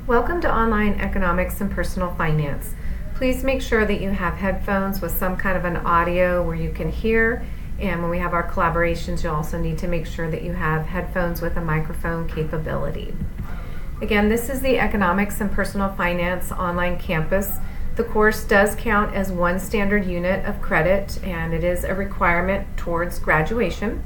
Welcome to Online Economics and Personal Finance. Please make sure that you have headphones with some kind of an audio where you can hear, and when we have our collaborations, you'll also need to make sure that you have headphones with a microphone capability. Again, this is the Economics and Personal Finance online campus. The course does count as one standard unit of credit, and it is a requirement towards graduation.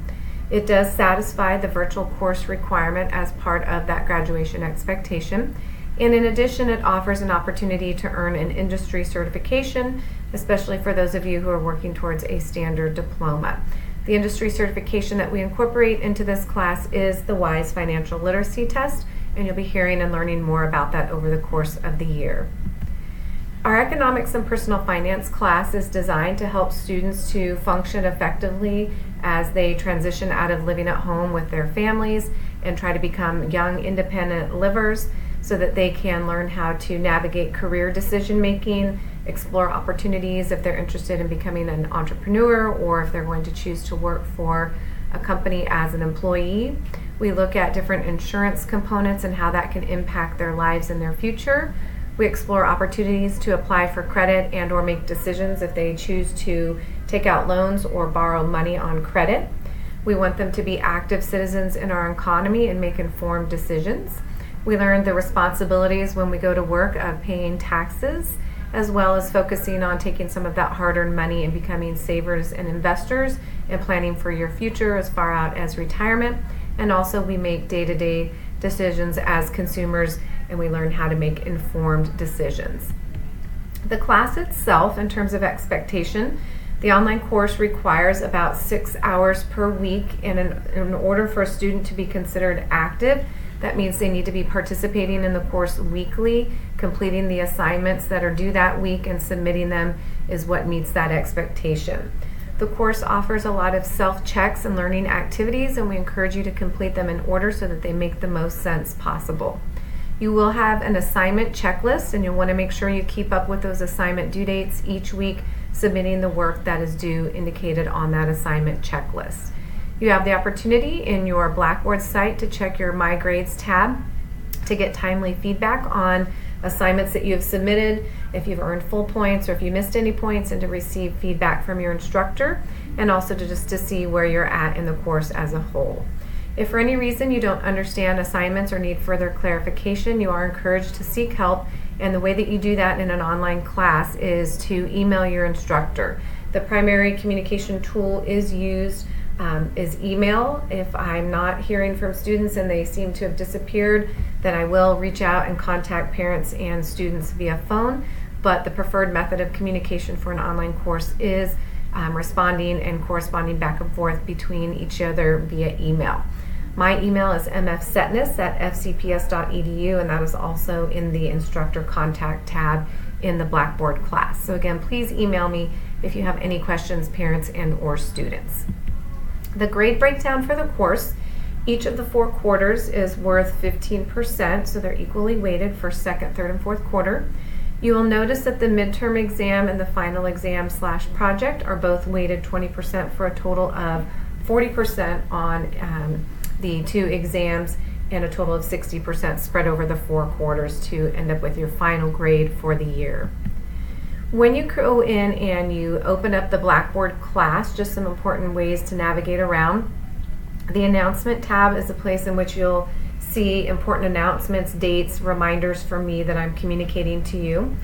It does satisfy the virtual course requirement as part of that graduation expectation. And in addition, it offers an opportunity to earn an industry certification, especially for those of you who are working towards a standard diploma. The industry certification that we incorporate into this class is the WISE Financial Literacy Test, and you'll be hearing and learning more about that over the course of the year. Our Economics and Personal Finance class is designed to help students to function effectively as they transition out of living at home with their families and try to become young independent livers, so that they can learn how to navigate career decision making, explore opportunities if they're interested in becoming an entrepreneur or if they're going to choose to work for a company as an employee. We look at different insurance components and how that can impact their lives and their future. We explore opportunities to apply for credit and or make decisions if they choose to take out loans or borrow money on credit. We want them to be active citizens in our economy and make informed decisions. We learn the responsibilities when we go to work of paying taxes, as well as focusing on taking some of that hard-earned money and becoming savers and investors and planning for your future as far out as retirement. And also we make day-to-day decisions as consumers, and we learn how to make informed decisions. The class itself, in terms of expectation, the online course requires about 6 hours per week, and in order for a student to be considered active, that means they need to be participating in the course weekly. Completing the assignments that are due that week and submitting them is what meets that expectation. The course offers a lot of self-checks and learning activities, and we encourage you to complete them in order so that they make the most sense possible. You will have an assignment checklist, and you'll want to make sure you keep up with those assignment due dates each week, submitting the work that is due indicated on that assignment checklist. You have the opportunity in your Blackboard site to check your My Grades tab to get timely feedback on assignments that you have submitted, if you've earned full points or if you missed any points, and to receive feedback from your instructor, and also to see where you're at in the course as a whole. If for any reason you don't understand assignments or need further clarification, you are encouraged to seek help, and the way that you do that in an online class is to email your instructor. The primary communication tool is email. If I'm not hearing from students and they seem to have disappeared, then I will reach out and contact parents and students via phone, but the preferred method of communication for an online course is responding and corresponding back and forth between each other via email. My email is mfsetness@fcps.edu, and that is also in the instructor contact tab in the Blackboard class. So again, please email me if you have any questions, parents and or students. The grade breakdown for the course: each of the 4 quarters is worth 15%, so they're equally weighted for second, third, and fourth quarter. You will notice that the midterm exam and the final exam / project are both weighted 20% for a total of 40% on the 2 exams, and a total of 60% spread over the 4 quarters to end up with your final grade for the year. When you go in and you open up the Blackboard class, just some important ways to navigate around. The announcement tab is a place in which you'll see important announcements, dates, reminders from me that I'm communicating to you.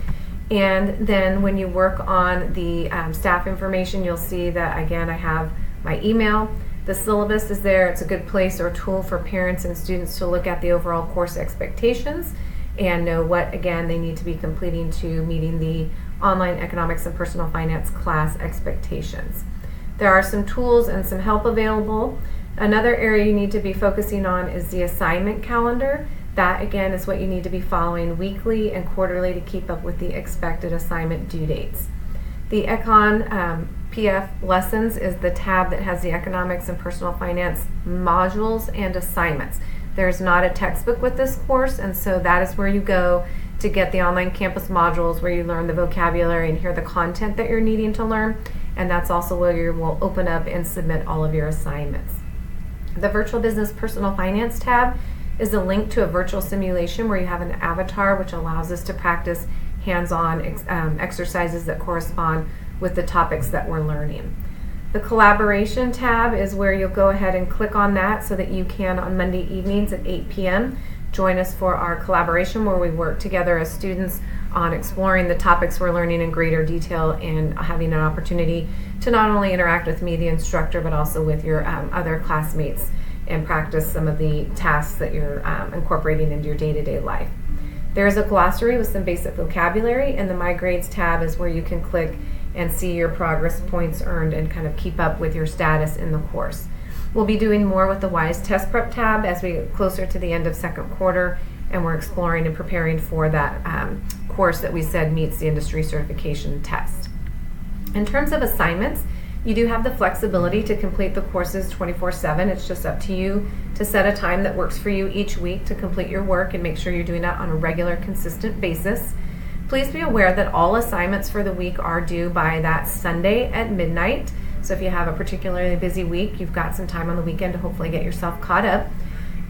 And then when you work on the staff information, you'll see that again I have my email. The syllabus is there. It's a good place or tool for parents and students to look at the overall course expectations and know what again they need to be completing to meeting the Online Economics and Personal Finance class expectations. There are some tools and some help available. Another area you need to be focusing on is the assignment calendar. That again is what you need to be following weekly and quarterly to keep up with the expected assignment due dates. The Econ PF Lessons is the tab that has the Economics and Personal Finance modules and assignments. There's not a textbook with this course, and so that is where you go to get the online campus modules where you learn the vocabulary and hear the content that you're needing to learn, and that's also where you will open up and submit all of your assignments. The Virtual Business Personal Finance tab is a link to a virtual simulation where you have an avatar, which allows us to practice hands-on exercises that correspond with the topics that we're learning. The collaboration tab is where you'll go ahead and click on that so that you can, on Monday evenings at 8 p.m., join us for our collaboration where we work together as students on exploring the topics we're learning in greater detail and having an opportunity to not only interact with me, the instructor, but also with your other classmates and practice some of the tasks that you're incorporating into your day-to-day life. There's a glossary with some basic vocabulary, and the My Grades tab is where you can click and see your progress points earned and kind of keep up with your status in the course. We'll be doing more with the WISE Test Prep tab as we get closer to the end of second quarter, and we're exploring and preparing for that course that we said meets the industry certification test. In terms of assignments, you do have the flexibility to complete the courses 24/7. It's just up to you to set a time that works for you each week to complete your work and make sure you're doing that on a regular, consistent basis. Please be aware that all assignments for the week are due by that Sunday at midnight. So if you have a particularly busy week, you've got some time on the weekend to hopefully get yourself caught up.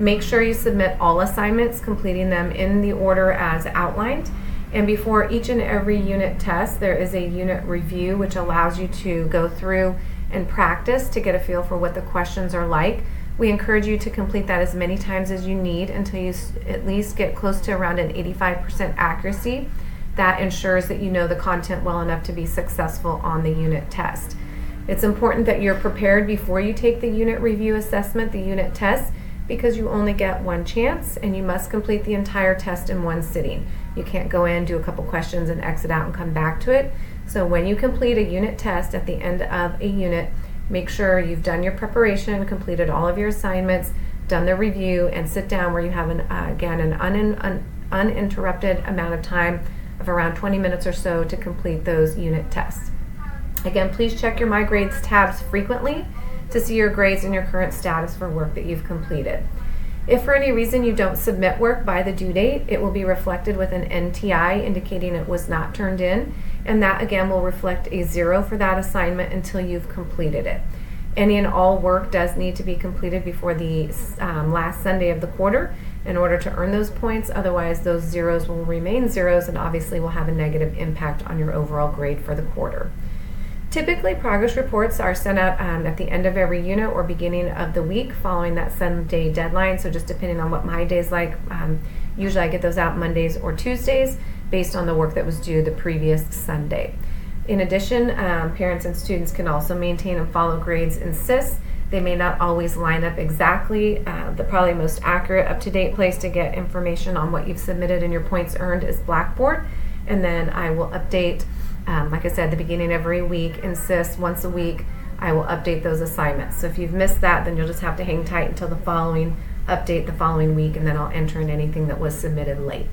Make sure you submit all assignments, completing them in the order as outlined. And before each and every unit test, there is a unit review, which allows you to go through and practice to get a feel for what the questions are like. We encourage you to complete that as many times as you need until you at least get close to around an 85% accuracy. That ensures that you know the content well enough to be successful on the unit test. It's important that you're prepared before you take the unit review assessment, the unit test, because you only get one chance and you must complete the entire test in one sitting. You can't go in, do a couple questions and exit out and come back to it. So when you complete a unit test at the end of a unit, make sure you've done your preparation, completed all of your assignments, done the review, and sit down where you have an uninterrupted amount of time of around 20 minutes or so to complete those unit tests. Again, please check your My Grades tabs frequently to see your grades and your current status for work that you've completed. If for any reason you don't submit work by the due date, it will be reflected with an NTI indicating it was not turned in, and that again will reflect a 0 for that assignment until you've completed it. Any and all work does need to be completed before the last Sunday of the quarter in order to earn those points. Otherwise, those zeros will remain zeros and obviously will have a negative impact on your overall grade for the quarter. Typically, progress reports are sent out at the end of every unit or beginning of the week following that Sunday deadline. So just depending on what my day's like, usually I get those out Mondays or Tuesdays based on the work that was due the previous Sunday. In addition, parents and students can also maintain and follow grades in SIS. They may not always line up exactly. The probably most accurate, up-to-date place to get information on what you've submitted and your points earned is Blackboard. And then I will update, like I said, the beginning of every week in SIS, once a week, I will update those assignments. So if you've missed that, then you'll just have to hang tight until the following update the following week, and then I'll enter in anything that was submitted late.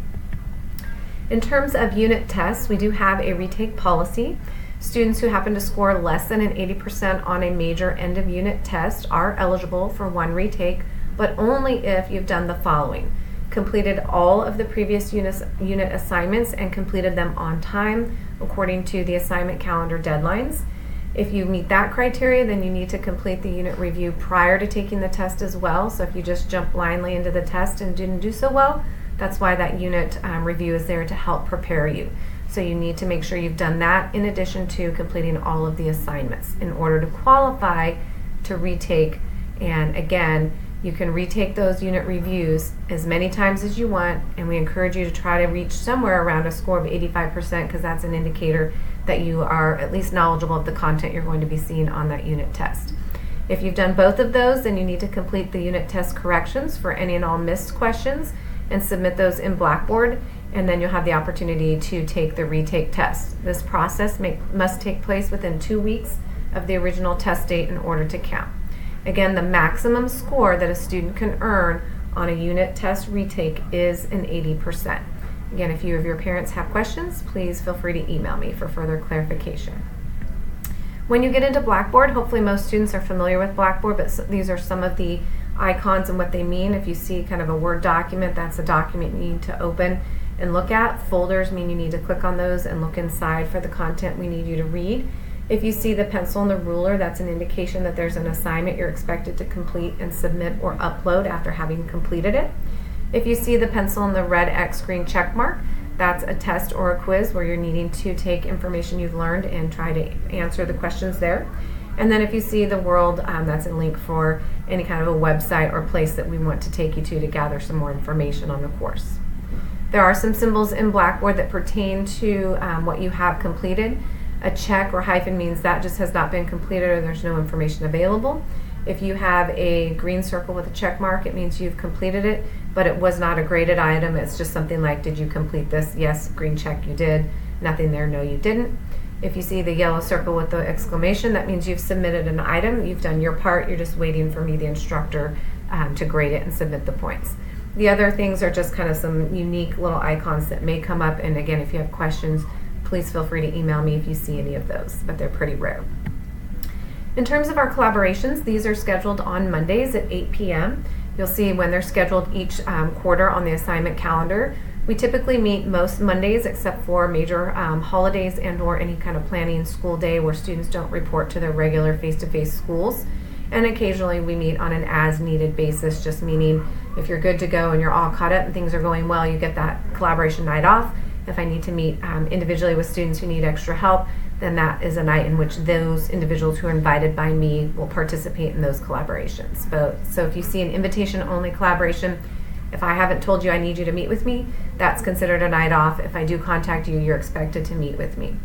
In terms of unit tests, we do have a retake policy. Students who happen to score less than an 80% on a major end of unit test are eligible for one retake, but only if you've done the following: completed all of the previous unit assignments and completed them on time according to the assignment calendar deadlines. If you meet that criteria, then you need to complete the unit review prior to taking the test as well. So if you just jump blindly into the test and didn't do so well, that's why that unit review is there to help prepare you. So you need to make sure you've done that in addition to completing all of the assignments in order to qualify to retake. And again, you can retake those unit reviews as many times as you want, and we encourage you to try to reach somewhere around a score of 85% because that's an indicator that you are at least knowledgeable of the content you're going to be seeing on that unit test. If you've done both of those, then you need to complete the unit test corrections for any and all missed questions and submit those in Blackboard, and then you'll have the opportunity to take the retake test. This process must take place within 2 weeks of the original test date in order to count. Again, the maximum score that a student can earn on a unit test retake is an 80%. Again, if you or your parents have questions, please feel free to email me for further clarification. When you get into Blackboard, hopefully most students are familiar with Blackboard, but these are some of the icons and what they mean. If you see kind of a Word document, that's a document you need to open and look at. Folders mean you need to click on those and look inside for the content we need you to read. If you see the pencil and the ruler, that's an indication that there's an assignment you're expected to complete and submit or upload after having completed it. If you see the pencil and the red X green check mark, that's a test or a quiz where you're needing to take information you've learned and try to answer the questions there. And then if you see the world, that's a link for any kind of a website or place that we want to take you to gather some more information on the course. There are some symbols in Blackboard that pertain to what you have completed. A check or hyphen means that just has not been completed or there's no information available. If you have a green circle with a check mark, it means you've completed it, but it was not a graded item. It's just something like, did you complete this? Yes, green check, you did. Nothing there, no, you didn't. If you see the yellow circle with the exclamation, that means you've submitted an item. You've done your part. You're just waiting for me, the instructor, to grade it and submit the points. The other things are just kind of some unique little icons that may come up. And again, if you have questions, please feel free to email me if you see any of those, but they're pretty rare. In terms of our collaborations, these are scheduled on Mondays at 8 p.m. You'll see when they're scheduled each quarter on the assignment calendar. We typically meet most Mondays except for major holidays and or any kind of planning school day where students don't report to their regular face-to-face schools. And occasionally we meet on an as-needed basis, just meaning if you're good to go and you're all caught up and things are going well, you get that collaboration night off. If I need to meet individually with students who need extra help, then that is a night in which those individuals who are invited by me will participate in those collaborations. So if you see an invitation-only collaboration, if I haven't told you I need you to meet with me, that's considered a night off. If I do contact you, you're expected to meet with me.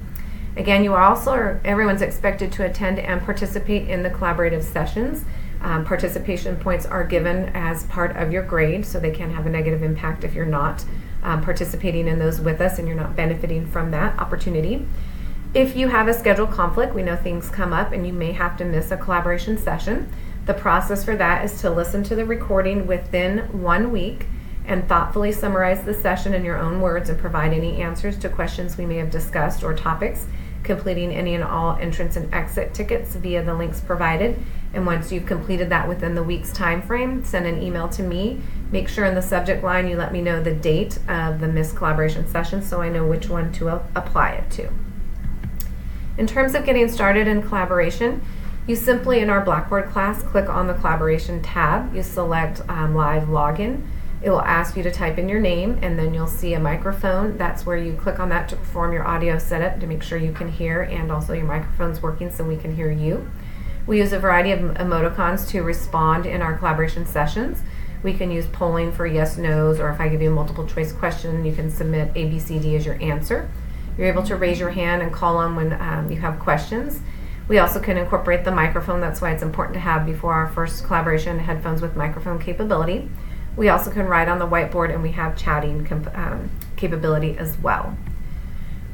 Again, everyone's expected to attend and participate in the collaborative sessions. Participation points are given as part of your grade, so they can have a negative impact if you're not participating in those with us and you're not benefiting from that opportunity. If you have a schedule conflict, we know things come up and you may have to miss a collaboration session. The process for that is to listen to the recording within 1 week and thoughtfully summarize the session in your own words and provide any answers to questions we may have discussed or topics, completing any and all entrance and exit tickets via the links provided. And once you've completed that within the week's time frame, send an email to me. Make sure in the subject line you let me know the date of the missed collaboration session so I know which one to apply it to. In terms of getting started in collaboration, you simply, in our Blackboard class, click on the collaboration tab. You select live login. It will ask you to type in your name and then you'll see a microphone. That's where you click on that to perform your audio setup to make sure you can hear and also your microphone's working so we can hear you. We use a variety of emoticons to respond in our collaboration sessions. We can use polling for yes, no's, or if I give you a multiple choice question, you can submit A, B, C, D as your answer. You're able to raise your hand and call on when you have questions. We also can incorporate the microphone. That's why it's important to have before our first collaboration headphones with microphone capability. We also can write on the whiteboard and we have chatting capability as well.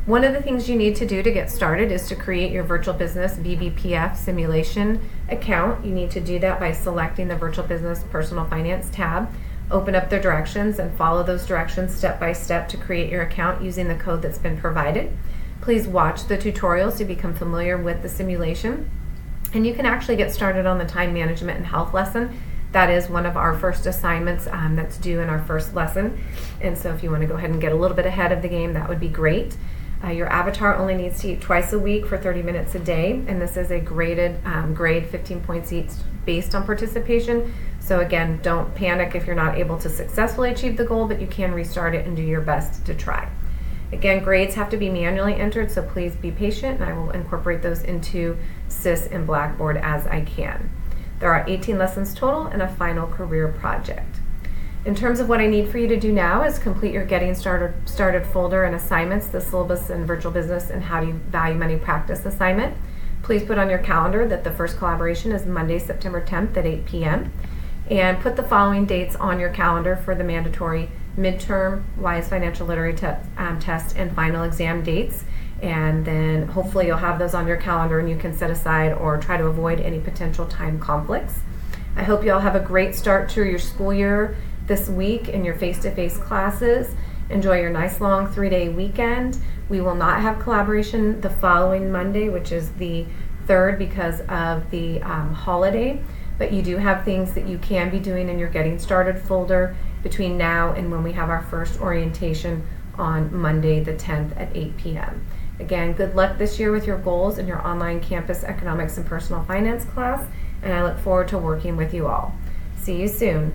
One of the things you need to do to get started is to create your Virtual Business VBPF simulation account. You need to do that by selecting the Virtual Business Personal Finance tab. Open up the directions and follow those directions step by step to create your account using the code that's been provided. Please watch the tutorials to become familiar with the simulation. And you can actually get started on the time management and health lesson. That is one of our first assignments that's due in our first lesson. And so if you want to go ahead and get a little bit ahead of the game, that would be great. Your avatar only needs to eat twice a week for 30 minutes a day. And this is a graded grade, 15 points each based on participation. So again, don't panic if you're not able to successfully achieve the goal, but you can restart it and do your best to try. Again, grades have to be manually entered, so please be patient and I will incorporate those into SIS and Blackboard as I can. There are 18 lessons total and a final career project. In terms of what I need for you to do now is complete your Getting Started folder and assignments, the syllabus and virtual business and how do you value money practice assignment. Please put on your calendar that the first collaboration is Monday, September 10th at 8 p.m. And put the following dates on your calendar for the mandatory midterm, WISE Financial Literacy test, and final exam dates. And then hopefully you'll have those on your calendar and you can set aside or try to avoid any potential time conflicts. I hope you all have a great start to your school year this week in your face-to-face classes. Enjoy your nice long 3-day weekend. We will not have collaboration the following Monday, which is the 3rd because of the holiday. But you do have things that you can be doing in your Getting Started folder between now and when we have our first orientation on Monday the 10th at 8 p.m. Again, good luck this year with your goals in your online campus economics and personal finance class, and I look forward to working with you all. See you soon.